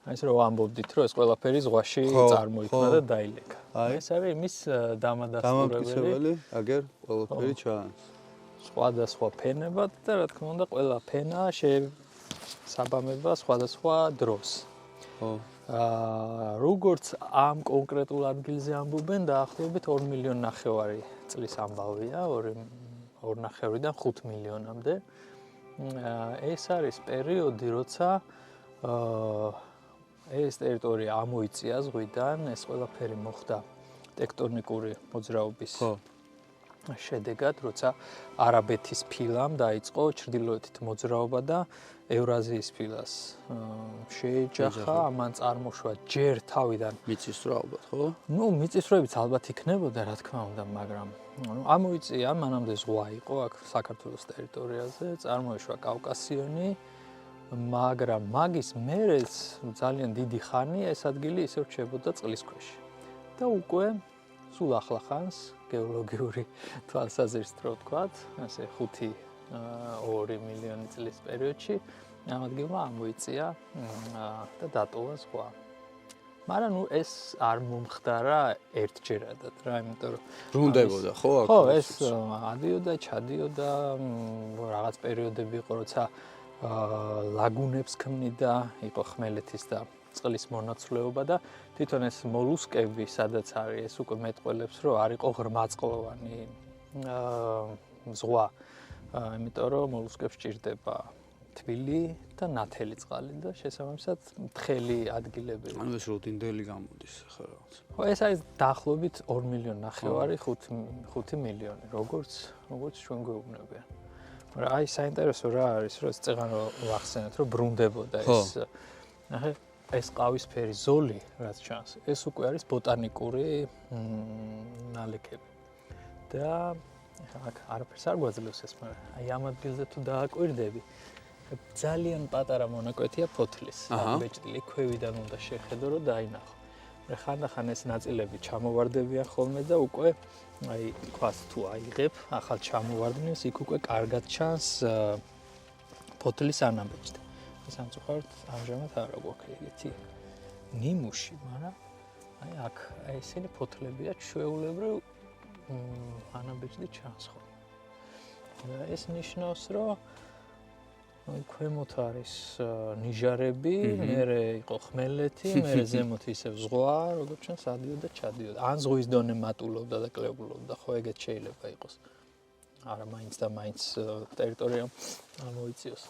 ეს რომ ამბობდით, რომ ეს ყველაფერი ზღვაში წარმოიქმნა და დაილეკა. ეს არის იმის დამადასტურებელი, აგერ ყველაფერი ჩანს. სხვადასხვა ფენებად და რა თქმა უნდა, ყველა ფენა საბამება სხვადასხვა დროს. როგორც ამ კონკრეტულ ადგილზე ამბობენ, დაახლოებით 2,5 მილიონი წლის ამბავია, 2,5-დან 5 მილიონამდე. ეს არის პერიოდი, როცა ეს ტერიტორია ამოიწია ზღვიდან, ეს ყველაფერი მოხდა ტექტონიკური მოძრაობის შედეგად, როცა არაბეთის ფილამ დაიწყო ჩრდილოეთით მოძრაობა და ევრაზიის ფილას შეეჯახა, ამან წარმოშვა ჯერ თავიდან მიწისძვრა ალბათ, ხო? მიწისძვრებიც ალბათ იქნებოდა, რა თქმა უნდა, მაგრამ ამოიწია, მანამდე ზღვა იყო აქ საქართველოს ტერიტორიაზე, წარმოიშვა კავკასიონი, მაგრამ მაგის მერეც ძალიან დიდი ხანი ეს ადგილი ისევ რჩებოდა წყლის ქვეშ. და უკვე სულ ახლახანს გეოლოგიური თვალსაზრისით რო ვთქვათ, ასე 5-2 მილიონი წლის პერიოდში ამ ადგილმა ამოიწია და დატოვა ზღვა. მაგრამ ეს არ მომხდარა ერთჯერადად რა, იმიტომ რომ ბრუნდებოდა, ხო? ხო, ეს ადიოდა, ჩადიოდა, რაღაც პერიოდები იყო, როცა ლაგუნებს ქმნიდა, იყო ხმელეთის და წყლის მონაცვლეობა და თვითონ ეს მოლუსკები, სადაც არის, ეს უკვე მეტყველებს, რომ არ იყო ღრმაწყლოვანი ზღვა, იმიტომ რომ მოლუსკებს სჭირდება თბილი და ნათელი წყალი და შესაბამისად თხელი ადგილები. ანუ ეს როდინდელი გამოდის ხა რაღაც. ხო, ეს არის დაახლოებით 2,5 მილიონი, 5 მილიონი, როგორც ჩვენ გვეუბნებიან. მაგრამ აი საინტერესო რა არის, რომ ეს წეღან რო ვახსენეთ, რომ ბრუნდებოდა ეს. ნახე, ეს ყავისფერი ზოლი, რაც ჩანს, ეს უკვე არის ბოტანიკური ნალექები. და აქ არაფერს არ გვაძლევს ეს, მაგრამ აი ამ ადგილზე თუ დააკვირდები, ძალიან პატარა მონაკვეთია ფოთლის. ბეჭდილი ქვევიდან უნდა შეხედო, რომ დაინახო. ხანდახან ეს ნაწილები ჩამოვარდებიან ხოლმე და უკვე აი ქვას თუ აიღებ, ახალ ჩამოვარდნილს, იქ უკვე კარგად ჩანს ფოთლის ანაბეჭდი. სამწუხაროდ ამჟამად არ აქვს ეგეთი ნიმუში, მაგრამ აი აქ ესენი ფოთლებია ჩვეულებრივ ანაბეჭდი ჩანს ხოლმე. ეს ნიშნავს, რომ ქვემოთ არის ნიჟარები, მერე იყო ხმელეთი, მერე ზემოთ ისევ ზღვა, როგორც ჩანს, ადიოდა, ჩადიოდა. ან ზღვის დონე მატულობდა და კლებულობდა, ხო ეგეთ შეიძლება იყოს. არა, მაინც და მაინც ტერიტორია ამოიწიოს.